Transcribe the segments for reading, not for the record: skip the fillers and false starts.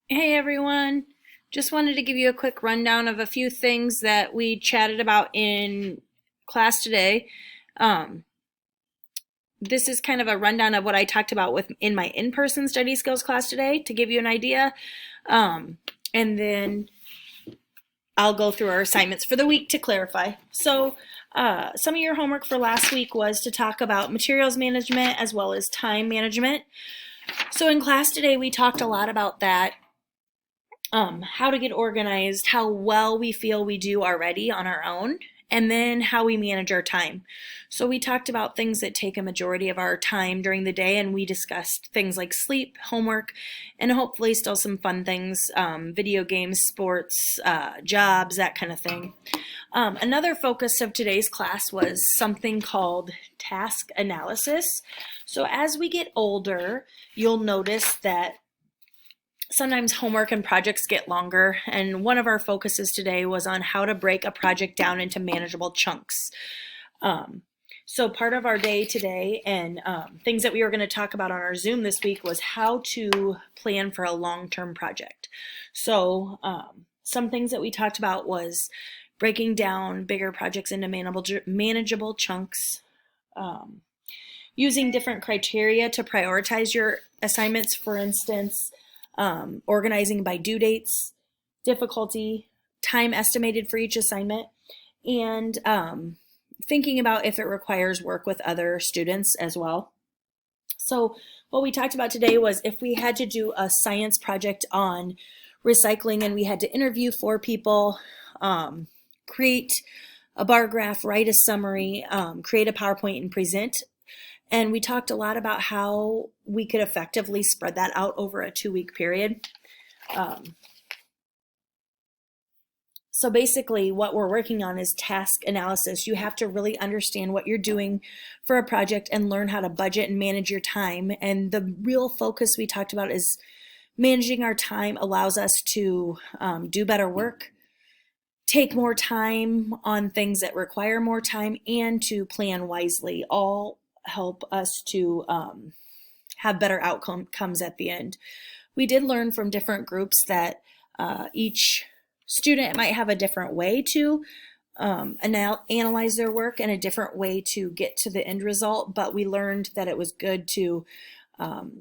Hey everyone, just wanted to give you a quick rundown of a few things that we chatted about in class today. Um, this is kind of a rundown of what I talked about in my in-person study skills class today to give you an idea. And then I'll go through our assignments for the week to clarify. Some of your homework for last week was to talk about materials management as well as time management. So in class today, we talked a lot about that, how to get organized, how well we feel we do already on our own, and then how we manage our time. So we talked about things that take a majority of our time during the day, and we discussed things like sleep, homework, and hopefully still some fun things, video games, sports, jobs, that kind of thing. Another focus of today's class was something called task analysis. So as we get older, you'll notice that sometimes homework and projects get longer, and one of our focuses today was on how to break a project down into manageable chunks. Um, so part of our day today and things that we were going to talk about on our Zoom this week was how to plan for a long-term project. Some things that we talked about was breaking down bigger projects into manageable chunks, um, using different criteria to prioritize your assignments. For instance, organizing by due dates, difficulty, time estimated for each assignment, and thinking about if it requires work with other students as well. So what we talked about today was if we had to do a science project on recycling and we had to interview 4 people, create a bar graph, write a summary, create a PowerPoint, and present. And we talked a lot about how we could effectively spread that out over a 2-week period. So basically what we're working on is task analysis. You have to really understand what you're doing for a project and learn how to budget and manage your time. And the real focus we talked about is managing our time allows us to do better work, take more time on things that require more time, and to plan wisely. All help us to have better outcomes at the end. We did learn from different groups that each student might have a different way to analyze their work and a different way to get to the end result, but we learned that it was good to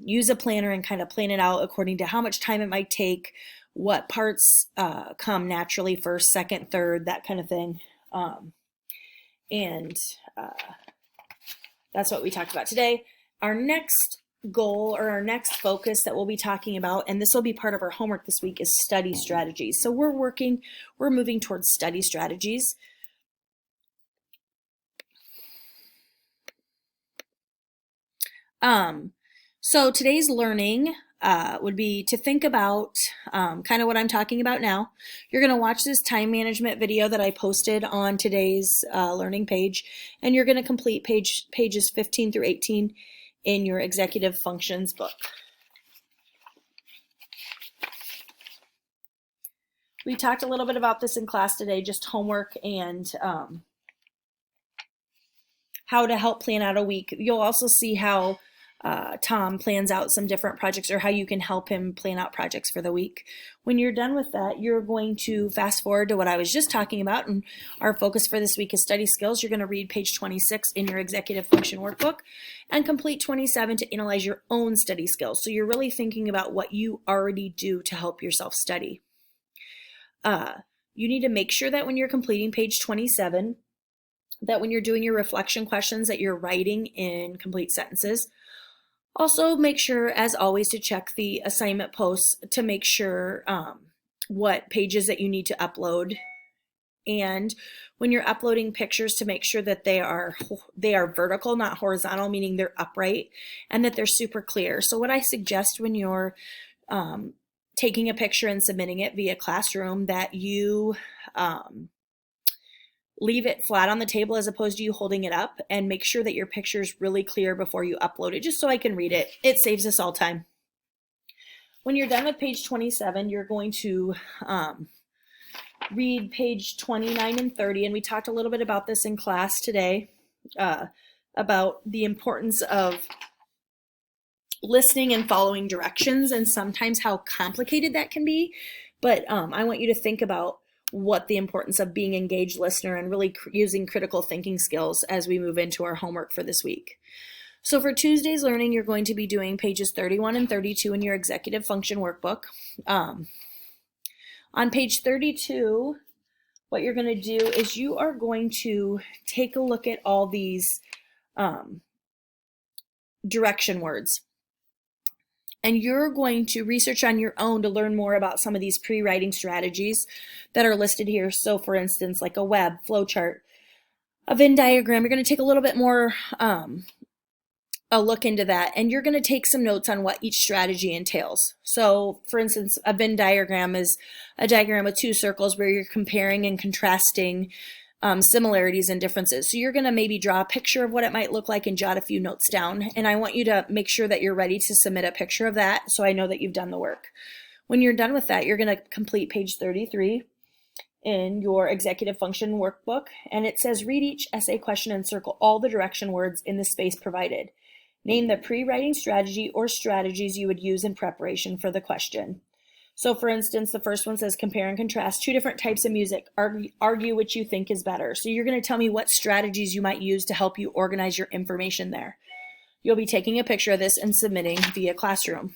use a planner and kind of plan it out according to how much time it might take, what parts come naturally first, second, third, that kind of thing. And that's what we talked about today. Our next goal or our next focus that we'll be talking about, and this will be part of our homework this week, is study strategies. So we're moving towards study strategies. So today's learning would be to think about kind of what I'm talking about now. You're going to watch this time management video that I posted on today's learning page, and you're going to complete pages 15 through 18 in your executive functions book. We talked a little bit about this in class today, just homework and how to help plan out a week. You'll also see how Tom plans out some different projects, or how you can help him plan out projects for the week. When you're done with that, you're going to fast forward to what I was just talking about, and our focus for this week is study skills. You're going to read page 26 in your executive function workbook and complete 27 to analyze your own study skills. So you're really thinking about what you already do to help yourself study. You need to make sure that when you're completing page 27, that when you're doing your reflection questions, that you're writing in complete sentences. Also, make sure, as always, to check the assignment posts to make sure what pages that you need to upload. And when you're uploading pictures, to make sure that they are vertical, not horizontal, meaning they're upright, and that they're super clear. So what I suggest when you're taking a picture and submitting it via Classroom, that you leave it flat on the table as opposed to you holding it up, and make sure that your picture is really clear before you upload it, just so I can read it. It saves us all time. When you're done with page 27, you're going to read page 29 and 30, and we talked a little bit about this in class today, about the importance of listening and following directions and sometimes how complicated that can be. But I want you to think about what the importance of being engaged listener and really using critical thinking skills as we move into our homework for this week. So for Tuesday's learning, you're going to be doing pages 31 and 32 in your executive function workbook. On page 32, what you're going to do is you are going to take a look at all these direction words. And you're going to research on your own to learn more about some of these pre-writing strategies that are listed here. So for instance, like a web, flowchart, a Venn diagram, you're going to take a little bit more a look into that, and you're going to take some notes on what each strategy entails. So for instance, a Venn diagram is a diagram with two circles where you're comparing and contrasting similarities and differences. So you're going to maybe draw a picture of what it might look like and jot a few notes down. And I want you to make sure that you're ready to submit a picture of that so I know that you've done the work. When you're done with that, you're going to complete page 33 in your executive function workbook. And it says, read each essay question and circle all the direction words in the space provided. Name the pre-writing strategy or strategies you would use in preparation for the question. So for instance, the first one says compare and contrast two different types of music, argue which you think is better. So you're going to tell me what strategies you might use to help you organize your information there. You'll be taking a picture of this and submitting via Classroom.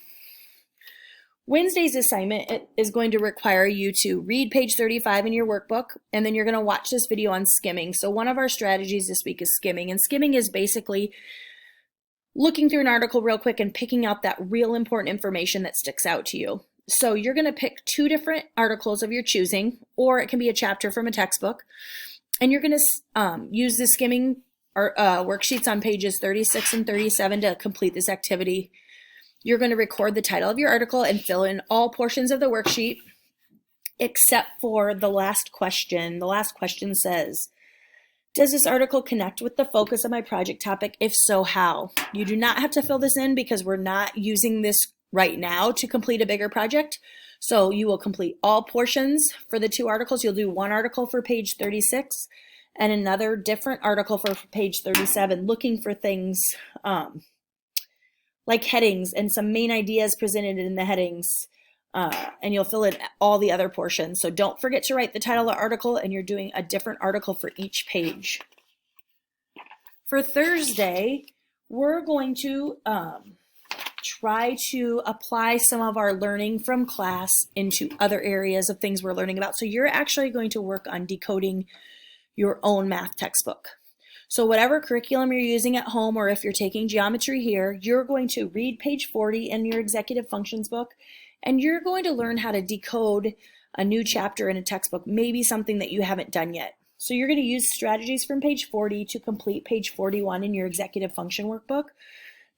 Wednesday's assignment is going to require you to read page 35 in your workbook, and then you're going to watch this video on skimming. So one of our strategies this week is skimming, and skimming is basically looking through an article real quick and picking out that real important information that sticks out to you. So you're going to pick two different articles of your choosing, or it can be a chapter from a textbook, and you're going to use the skimming worksheets on pages 36 and 37 to complete this activity. You're going to record the title of your article and fill in all portions of the worksheet except for the last question. The last question says, does this article connect with the focus of my project topic? If so, how? You do not have to fill this in because we're not using this right now to complete a bigger project. So you will complete all portions for the two articles. You'll do one article for page 36 and another different article for page 37, looking for things like headings and some main ideas presented in the headings. And you'll fill in all the other portions. So don't forget to write the title of the article, and you're doing a different article for each page. For Thursday, we're going to try to apply some of our learning from class into other areas of things we're learning about. So you're actually going to work on decoding your own math textbook. So whatever curriculum you're using at home, or if you're taking geometry here, you're going to read page 40 in your executive functions book, and you're going to learn how to decode a new chapter in a textbook, maybe something that you haven't done yet. So you're going to use strategies from page 40 to complete page 41 in your executive function workbook.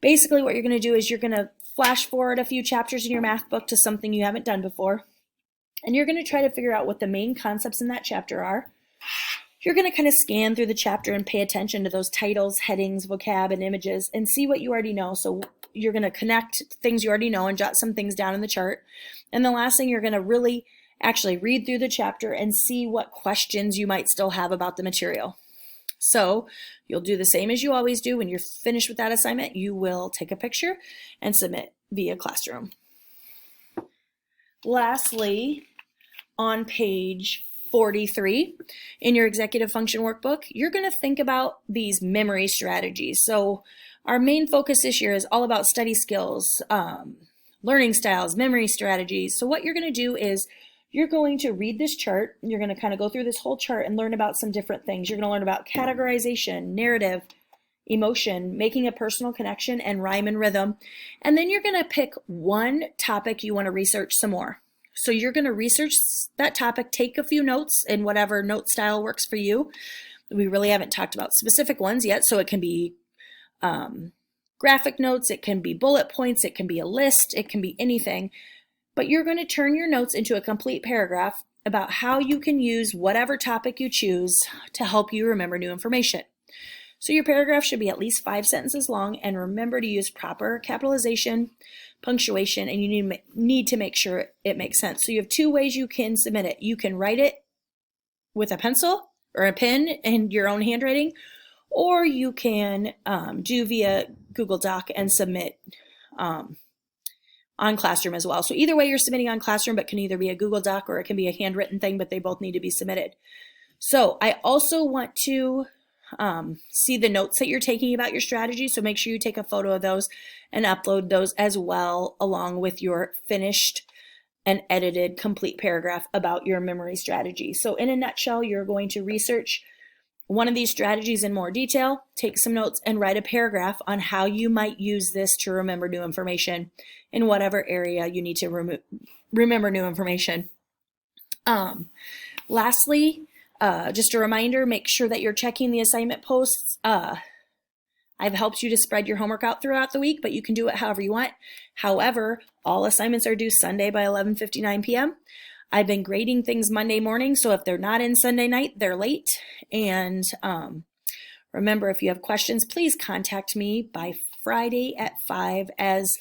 Basically what you're going to do is you're going to flash forward a few chapters in your math book to something you haven't done before. And you're going to try to figure out what the main concepts in that chapter are. You're going to kind of scan through the chapter and pay attention to those titles, headings, vocab, and images and see what you already know. So you're going to connect things you already know and jot some things down in the chart. And the last thing, you're going to really actually read through the chapter and see what questions you might still have about the material. So you'll do the same as you always do. When you're finished with that assignment, you will take a picture and submit via Classroom. Lastly, on page 43 in your executive function workbook, you're going to think about these memory strategies. So our main focus this year is all about study skills, learning styles, memory strategies. So what you're going to do is you're going to read this chart. You're going to kind of go through this whole chart and learn about some different things. You're going to learn about categorization, narrative, emotion, making a personal connection, and rhyme and rhythm. And then you're going to pick one topic you want to research some more. So you're going to research that topic, take a few notes in whatever note style works for you. We really haven't talked about specific ones yet, so it can be graphic notes, it can be bullet points, it can be a list, it can be anything. But you're going to turn your notes into a complete paragraph about how you can use whatever topic you choose to help you remember new information. So your paragraph should be at least 5 sentences long, and remember to use proper capitalization, punctuation, and you need to make sure it makes sense. So you have two ways you can submit it. You can write it with a pencil or a pen in your own handwriting, or you can do via Google Doc and submit on Classroom as well. So either way, you're submitting on Classroom, but can either be a Google Doc or it can be a handwritten thing, but they both need to be submitted. So I also want to see the notes that you're taking about your strategy. So make sure you take a photo of those and upload those as well, along with your finished and edited complete paragraph about your memory strategy. So in a nutshell, you're going to research one of these strategies in more detail, take some notes, and write a paragraph on how you might use this to remember new information in whatever area you need to remember new information. Lastly, just a reminder, make sure that you're checking the assignment posts. I've helped you to spread your homework out throughout the week, but you can do it however you want. However, all assignments are due Sunday by 11:59 p.m. I've been grading things Monday morning, so if they're not in Sunday night, they're late. And remember, if you have questions, please contact me by Friday at 5. As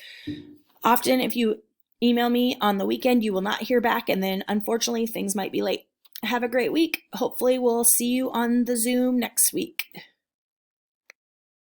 often, if you email me on the weekend, you will not hear back, and then unfortunately, things might be late. Have a great week. Hopefully, we'll see you on the Zoom next week.